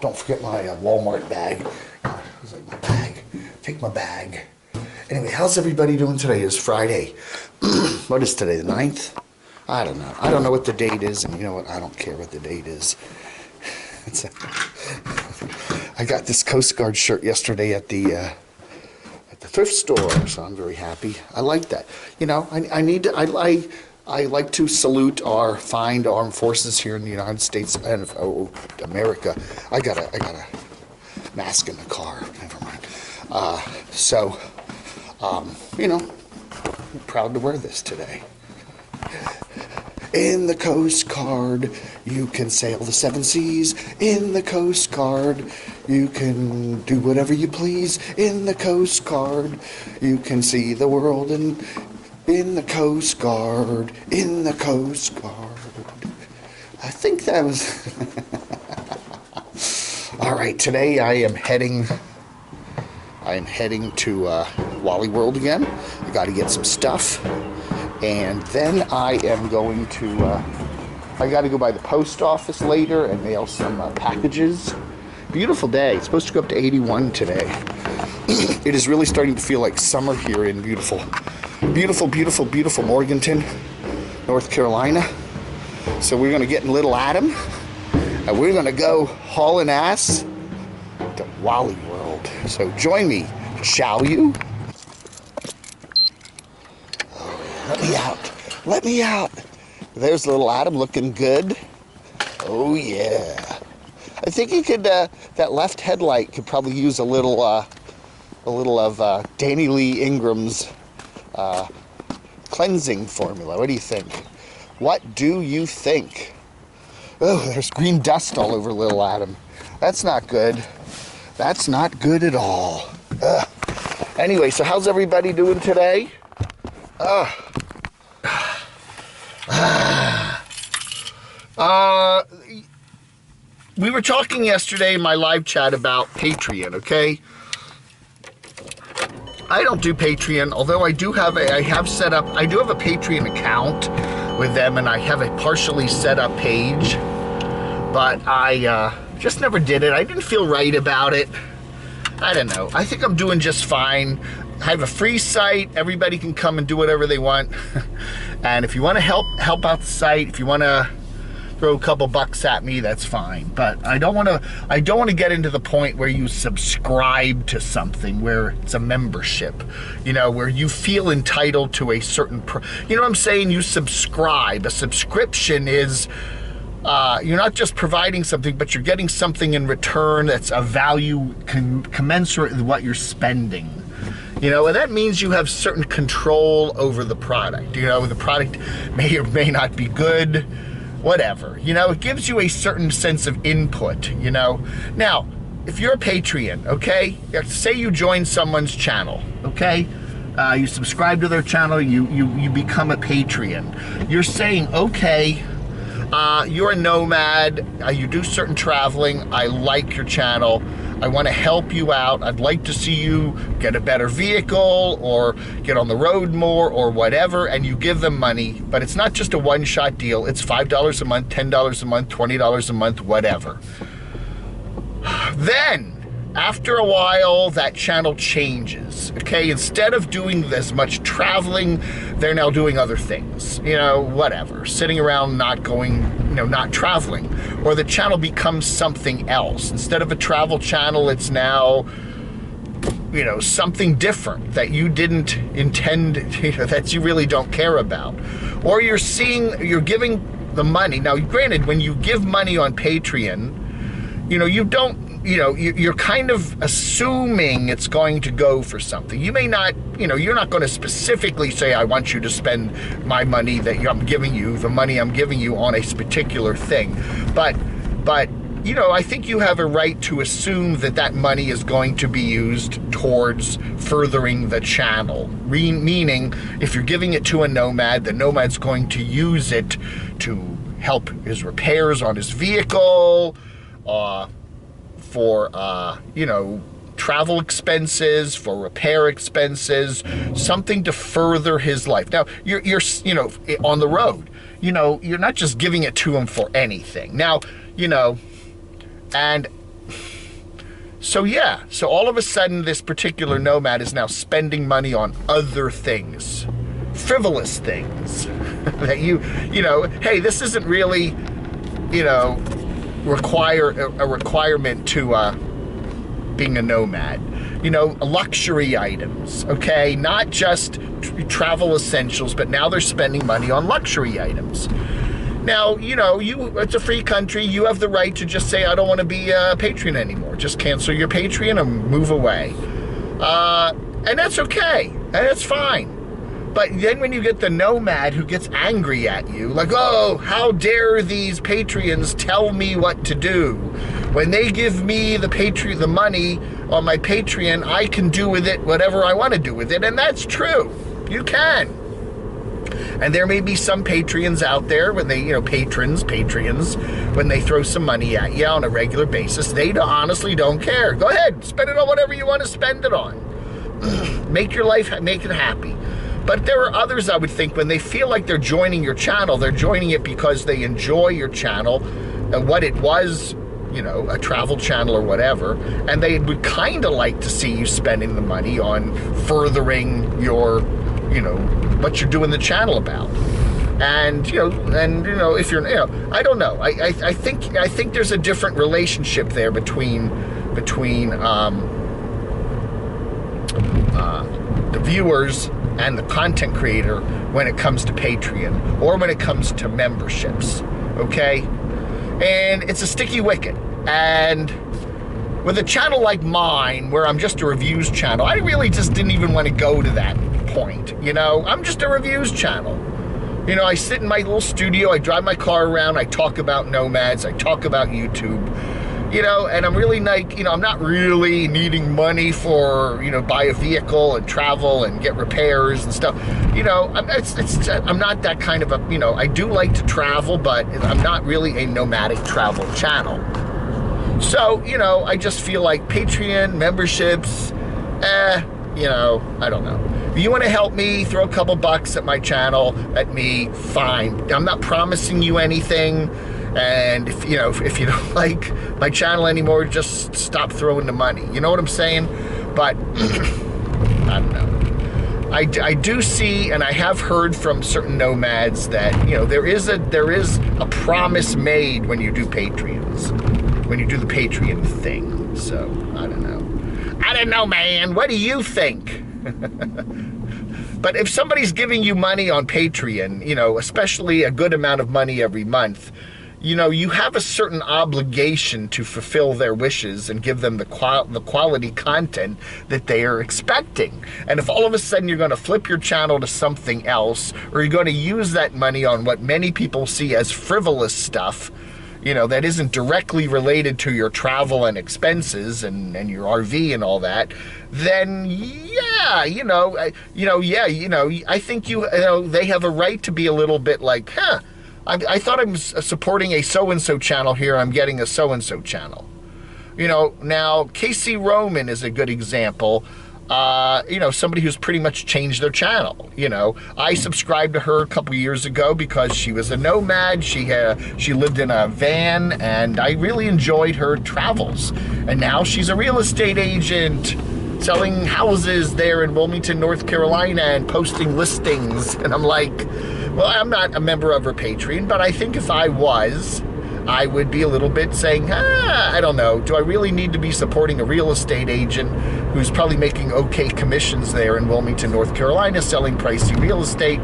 don't forget my Walmart bag. I was like, my bag. Take my bag. Anyway, how's everybody doing today? It's Friday. What is today, the 9th? I don't know. I don't know what the date is, and you know what? I don't care what the date is. I got this Coast Guard shirt yesterday at the thrift store, so I'm very happy. I like that. You know, I like to salute our fine armed forces here in the United States and America. I got a mask in the car. Never mind. You know, I'm proud to wear this today. In the Coast Guard, you can sail the 7 seas. In the Coast Guard, you can do whatever you please. In the Coast Guard, you can see the world. And in the Coast Guard, in the Coast Guard. I think that was... All right, today I am heading to Wally World again. I got to get some stuff. And then I am going to, I got to go by the post office later and mail some packages. Beautiful day. It's supposed to go up to 81 today. It is really starting to feel like summer here in beautiful Morganton, North Carolina. So we're going to get in Little Adam, and we're going to go hauling ass to Wally World. So join me, shall you? Let me out. Let me out. There's Little Adam looking good. Oh, yeah. I think he could, that left headlight could probably use a little of Danny Lee Ingram's cleansing formula. What do you think? What do you think? Oh, there's green dust all over Little Adam. That's not good. That's not good at all. Ugh. Anyway, so how's everybody doing today? We were talking yesterday in my live chat about Patreon, okay? I don't do Patreon, although I do have I have a Patreon account with them, and I have a partially set up page, but I just never did it. I didn't feel right about it. I don't know. I think I'm doing just fine. I have a free site. Everybody can come and do whatever they want. And if you want to help out the site, if you want to throw a couple bucks at me, that's fine. But I don't want to get into the point where you subscribe to something where it's a membership, you know, where you feel entitled to a certain you know what I'm saying? You subscribe. A subscription is you're not just providing something, but you're getting something in return that's a value commensurate with what you're spending. You know, and that means you have certain control over the product. You know, the product may or may not be good, whatever. You know, it gives you a certain sense of input, you know. Now, if you're a Patreon, okay, say you join someone's channel, okay, you subscribe to their channel, you become a Patreon. You're saying, okay, you're a nomad, you do certain traveling, I like your channel, I want to help you out, I'd like to see you get a better vehicle or get on the road more or whatever, and you give them money, but it's not just a one-shot deal, it's $5 a month, $10 a month, $20 a month, whatever. Then, after a while, that channel changes, okay? Instead of doing as much traveling, they're now doing other things, you know, whatever. Sitting around not going, you know, not traveling. Or the channel becomes something else. Instead of a travel channel, it's now, you know, something different that you didn't intend, you know, that you really don't care about. Or you're giving the money. Now, granted, when you give money on Patreon, you know, you're kind of assuming it's going to go for something. You may not, you know, you're not going to specifically say, I want you to spend my money that I'm giving you, the money I'm giving you on a particular thing. But, you know, I think you have a right to assume that that money is going to be used towards furthering the channel. Meaning, if you're giving it to a nomad, the nomad's going to use it to help his repairs on his vehicle, for, you know, travel expenses, for repair expenses, something to further his life. Now, you're you know, on the road, you know, you're not just giving it to him for anything. Now, you know, and So yeah, so all of a sudden this particular nomad is now spending money on other things, frivolous things that you know, hey, this isn't really, you know, a requirement to being a nomad. You know, luxury items, okay? Not just travel essentials, but now they're spending money on luxury items. Now, you know, it's a free country. You have the right to just say, I don't want to be a Patreon anymore. Just cancel your Patreon and move away. And that's okay. And that's fine. But then when you get the nomad who gets angry at you, like, oh, how dare these Patreons tell me what to do? When they give me the money on my Patreon, I can do with it whatever I want to do with it. And that's true. You can. And there may be some Patreons out there when they, you know, patrons, when they throw some money at you on a regular basis, they honestly don't care. Go ahead, spend it on whatever you want to spend it on. Make your life, make it happy. But there are others, I would think, when they feel like they're joining your channel, they're joining it because they enjoy your channel and what it was, you know, a travel channel or whatever, and they would kind of like to see you spending the money on furthering your, you know, what you're doing the channel about. And you know, if you're, you know, I don't know. I think there's a different relationship there between the viewers and the content creator when it comes to Patreon or when it comes to memberships, okay? And it's a sticky wicket. And with a channel like mine, where I'm just a reviews channel, I really just didn't even want to go to that point, you know? I'm just a reviews channel. You know, I sit in my little studio, I drive my car around, I talk about Nomads, I talk about YouTube, you know, and I'm really like, you know, I'm not really needing money for, you know, buy a vehicle and travel and get repairs and stuff. You know, I'm not that kind of a, you know, I do like to travel, but I'm not really a nomadic travel channel. So, you know, I just feel like Patreon memberships, you know, I don't know. If you want to help me, throw a couple bucks at my channel, at me, fine. I'm not promising you anything. And if you know, if you don't like my channel anymore, just stop throwing the money. You know what I'm saying? But I don't know. I do see, and I have heard from certain nomads that, you know, there is a promise made when you do Patreons, when you do the Patreon thing. So I don't know, man. What do you think? But if somebody's giving you money on Patreon, you know, especially a good amount of money every month, you know, you have a certain obligation to fulfill their wishes and give them the quality content that they are expecting. And if all of a sudden you're going to flip your channel to something else, or you're going to use that money on what many people see as frivolous stuff, you know, that isn't directly related to your travel and expenses and your RV and all that, then yeah, I think you know, they have a right to be a little bit like, huh, I thought I'm supporting a so-and-so channel here, I'm getting a so-and-so channel. You know, now, Casey Roman is a good example. You know, somebody who's pretty much changed their channel. You know, I subscribed to her a couple years ago because she was a nomad. She lived in a van, and I really enjoyed her travels. And now she's a real estate agent, selling houses there in Wilmington, North Carolina, and posting listings. And I'm like, well, I'm not a member of her Patreon, but I think if I was, I would be a little bit saying, I don't know, do I really need to be supporting a real estate agent who's probably making okay commissions there in Wilmington, North Carolina, selling pricey real estate?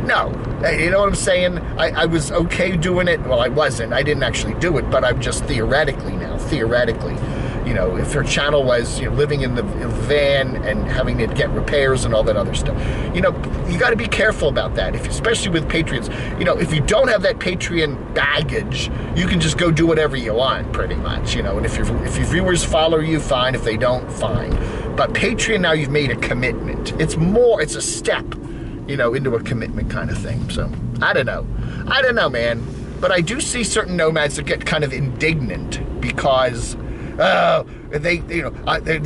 No. You know what I'm saying? I was okay doing it. Well, I wasn't. I didn't actually do it, but I'm just theoretically now, you know, if her channel was, you know, living in the van and having to get repairs and all that other stuff. You know, you got to be careful about that, especially with Patreons. You know, if you don't have that Patreon baggage, you can just go do whatever you want, pretty much. You know, and if your viewers follow you, fine. If they don't, fine. But Patreon, now you've made a commitment. It's a step, you know, into a commitment kind of thing. So I don't know, man. But I do see certain nomads that get kind of indignant because, they're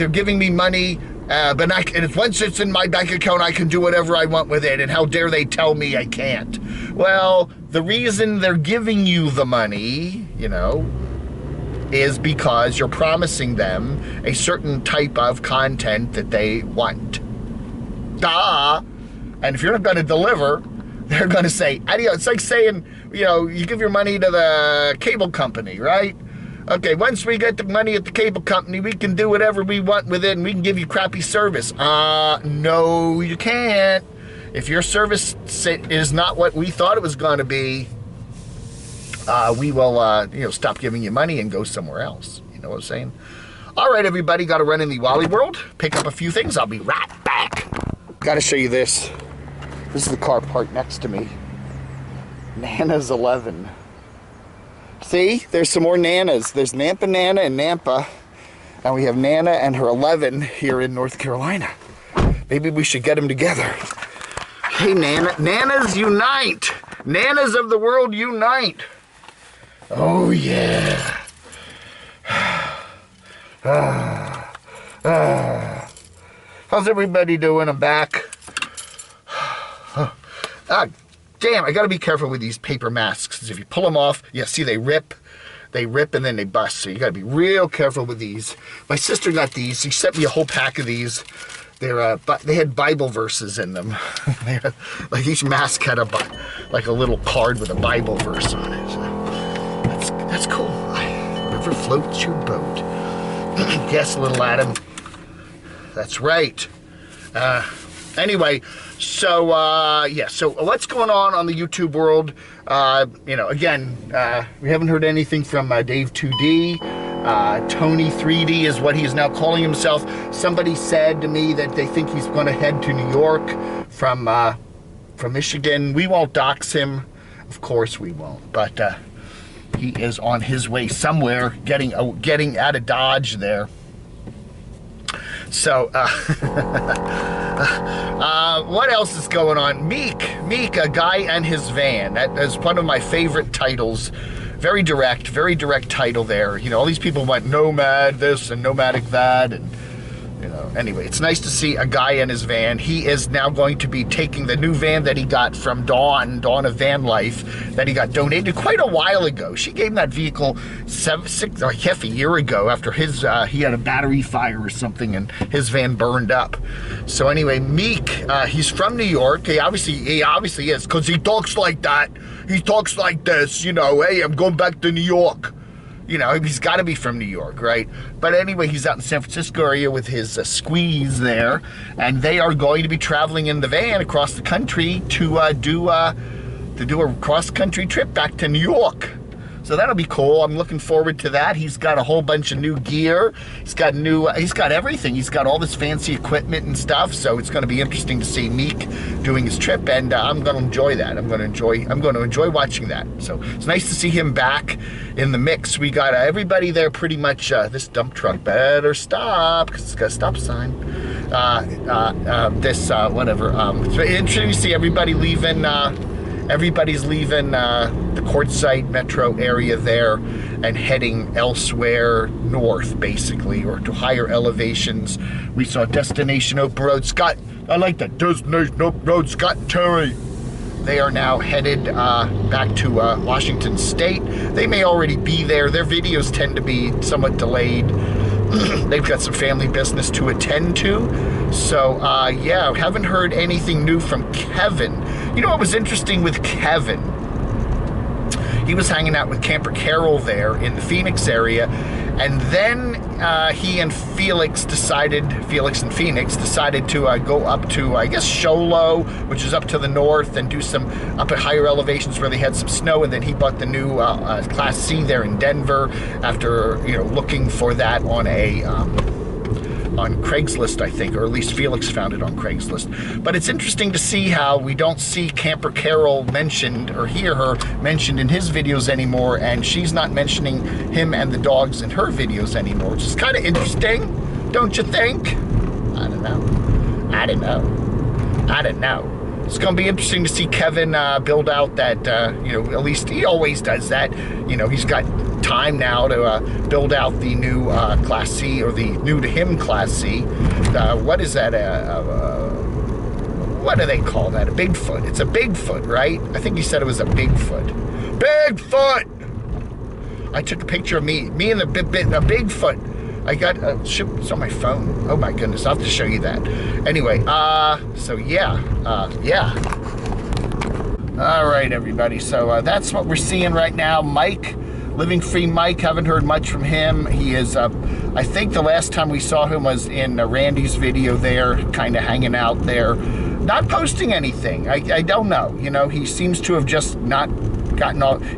giving me money, but once it's in my bank account, I can do whatever I want with it, and how dare they tell me I can't? Well, the reason they're giving you the money, you know, is because you're promising them a certain type of content that they want. Duh! And if you're not going to deliver, they're going to say, adios. It's like saying, you know, you give your money to the cable company, right? Okay, once we get the money at the cable company, we can do whatever we want with it and we can give you crappy service. No, you can't. If your service is not what we thought it was going to be, we will, stop giving you money and go somewhere else. You know what I'm saying? All right, everybody, got to run in the Wally World, pick up a few things. I'll be right back. Got to show you this. This is the car parked next to me. Nana's 11. See, there's some more Nanas. There's Nampa Nana and Nampa. And we have Nana and her 11 here in North Carolina. Maybe we should get them together. Hey, Nana. Nanas unite. Nanas of the world unite. Oh, yeah. How's everybody doing? I'm back. Damn, I gotta be careful with these paper masks, because if you pull them off, yeah, see, they rip and then they bust, so you gotta be real careful with these. My sister got these. She sent me a whole pack of these. They had Bible verses in them. Like each mask had like a little card with a Bible verse on it. So that's cool. Whatever floats your boat. Yes, little Adam. That's right. Anyway, so so what's going on the YouTube world? Again, we haven't heard anything from Dave 2D. Tony 3D is what he is now calling himself. Somebody said to me that they think he's going to head to New York from Michigan. We won't dox him. Of course we won't. But he is on his way somewhere, getting out of Dodge there. So, what else is going on? Meek, A Guy and His Van. That is one of my favorite titles. Very direct title there. You know, all these people went nomad this and nomadic that, and anyway, it's nice to see a guy in his van. He is now going to be taking the new van that he got from Dawn of Van Life, that he got donated quite a while ago. She gave him that vehicle half a year ago after his he had a battery fire or something and his van burned up. So anyway, Meek, he's from New York. He obviously is, because he talks like that. He talks like this, hey, I'm going back to New York. He's got to be from New York, right? But anyway, he's out in the San Francisco area with his squeeze there, and they are going to be traveling in the van across the country to do a cross-country trip back to New York. So that'll be cool. I'm looking forward to that. He's got a whole bunch of new gear. He's got everything. He's got all this fancy equipment and stuff. So it's going to be interesting to see Meek doing his trip, and I'm going to enjoy that. I'm going to enjoy watching that. So it's nice to see him back in the mix. We got everybody there pretty much. This dump truck better stop, because it's got a stop sign. Whatever. It's interesting to see everybody leaving. Everybody's leaving the Quartzsite metro area there and heading elsewhere north, basically, or to higher elevations. We saw Destination Open Road. Scott, I like that. Destination Open Road, Scott and Terry. They are now headed back to Washington State. They may already be there. Their videos tend to be somewhat delayed. They've got some family business to attend to. So, yeah, haven't heard anything new from Kevin. You know what was interesting with Kevin? He was hanging out with Camper Carol there in the Phoenix area, and then he and Felix and Phoenix decided to go up to, I guess, Sholo, which is up to the north, and do some up at higher elevations where they had some snow, and then he bought the new Class C there in Denver after, looking for that on Craigslist, I think, or at least Felix found it on Craigslist. But it's interesting to see how we don't see Camper Carol mentioned or hear her mentioned in his videos anymore, and she's not mentioning him and the dogs in her videos anymore, which is kind of interesting, don't you think? I don't know. It's going to be interesting to see Kevin build out that, at least he always does that. He's got time now to build out the new Class C, or the new to him Class C. What is that? What do they call that? A Bigfoot. It's a Bigfoot, right? I think he said it was a Bigfoot. Bigfoot! I took a picture of me and a Bigfoot. I got, it's on my phone. Oh my goodness, I'll have to show you that. Anyway, so yeah. All right, everybody, so that's what we're seeing right now. Mike, Living Free Mike, haven't heard much from him. He is, I think the last time we saw him was in Randy's video there, kind of hanging out there, not posting anything. I don't know, you know, he seems to have just gotten off of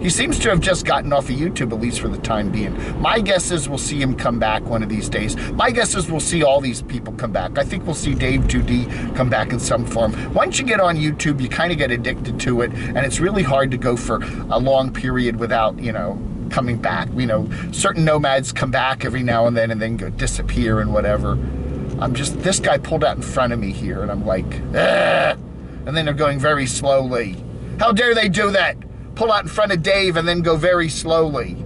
YouTube, at least for the time being. My guess is we'll see him come back one of these days. My guess is we'll see all these people come back. I think we'll see Dave 2D come back in some form. Once you get on YouTube, you kind of get addicted to it, and it's really hard to go for a long period without, you know, coming back. You know, certain nomads come back every now and then go disappear and whatever. This guy pulled out in front of me here, and I'm like, ah! And then they're going very slowly. How dare they do that? Pull out in front of Dave and then go very slowly.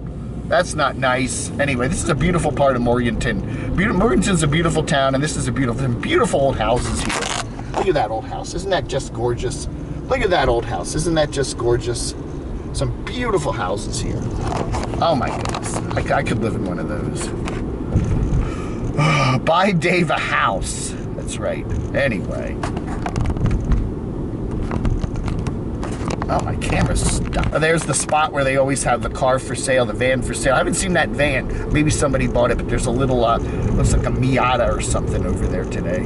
That's not nice. Anyway, this is a beautiful part of Morganton. Morganton's a beautiful town, and this is a beautiful old houses here. Look at that old house. Isn't that just gorgeous? Look at that old house. Isn't that just gorgeous? Some beautiful houses here. Oh my goodness. I could live in one of those. Buy Dave a house. That's right. Anyway. Oh, my camera's stuck. There's the spot where they always have the car for sale, the van for sale. I haven't seen that van. Maybe somebody bought it, but there's a little, looks like a Miata or something over there today.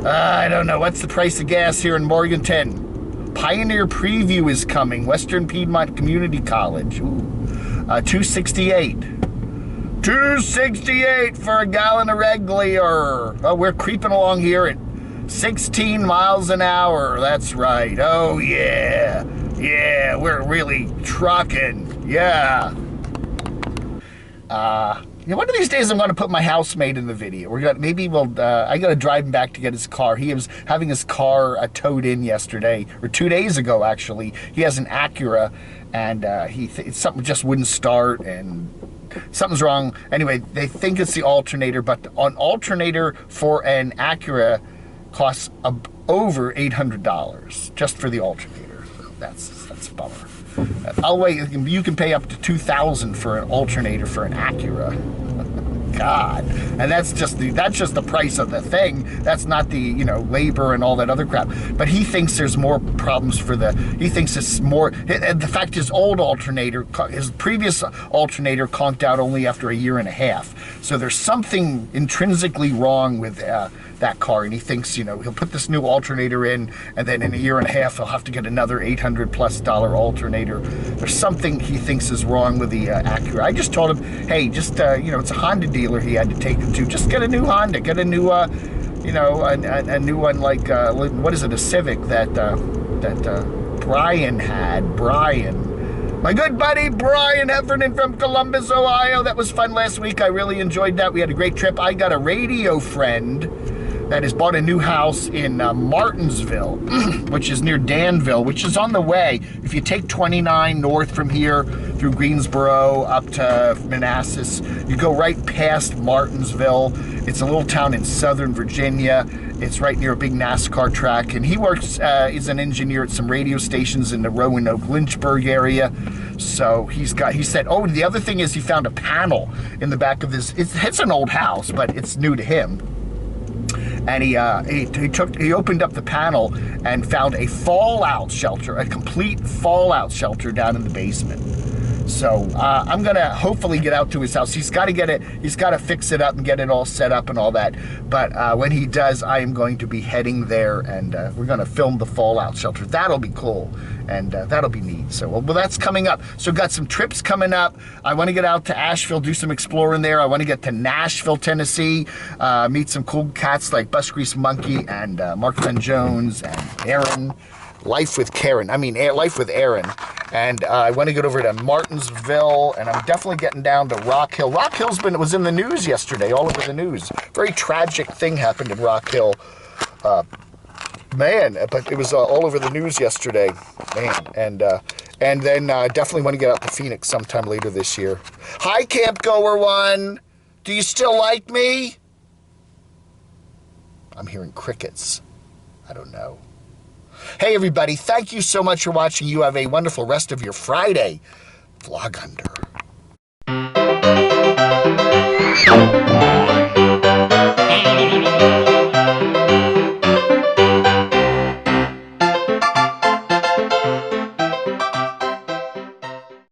I don't know. What's the price of gas here in Morganton? Pioneer Preview is coming. Western Piedmont Community College. Ooh. $2.68. $2.68 for a gallon of regular. Oh, we're creeping along here at 16 miles an hour. That's right. Oh, yeah. Yeah, we're really trucking. Yeah. One of these days I'm going to put my housemate in the video. I got to drive him back to get his car. He was having his car towed in yesterday, or 2 days ago, actually. He has an Acura, and something just wouldn't start, and something's wrong. Anyway, they think it's the alternator, but an alternator for an Acura costs over $800 just for the alternator. That's a bummer. I'll wait. You can pay up to $2,000 for an alternator for an Acura. God, and that's just the price of the thing. That's not the labor and all that other crap. But he thinks there's more problems he thinks it's more. The fact his previous alternator conked out only after a year and a half. So there's something intrinsically wrong with that car, and he thinks he'll put this new alternator in, and then in a year and a half he'll have to get another $800+ alternator. There's something he thinks is wrong with the Acura. I just told him, hey, just it's a Honda dealer he had to take him to. Just get a new Honda, get a new a new one, like what is it, a Civic that Brian had. My good buddy Brian Heffernan from Columbus, Ohio. That was fun last week. I really enjoyed that. We had a great trip. I got a radio friend that has bought a new house in Martinsville, which is near Danville, which is on the way. If you take 29 north from here through Greensboro up to Manassas, you go right past Martinsville. It's a little town in southern Virginia. It's right near a big NASCAR track, and he works, he's an engineer at some radio stations in the Roanoke, Lynchburg area. So he said, oh, the other thing is he found a panel in the back of this. It's an old house, but it's new to him. And he opened up the panel and found a fallout shelter, a complete fallout shelter down in the basement. So I'm gonna hopefully get out to his house. He's got to fix it up and get it all set up and all that. But when he does, I am going to be heading there, and we're gonna film the fallout shelter. That'll be cool, and that'll be neat. So well, that's coming up. So got some trips coming up. I want to get out to Asheville, do some exploring there. I want to get to Nashville, Tennessee, meet some cool cats like Bus Grease Monkey and Mark Van Jones and Aaron. Life with Aaron. And I want to get over to Martinsville, and I'm definitely getting down to Rock Hill. Rock Hill's was in the news yesterday, all over the news. Very tragic thing happened in Rock Hill. Man, but it was all over the news yesterday. Man, and then definitely want to get out to Phoenix sometime later this year. Hi, Camp Goer One. Do you still like me? I'm hearing crickets. I don't know. Hey, everybody, thank you so much for watching. You have a wonderful rest of your Friday. Vlog under. Bye.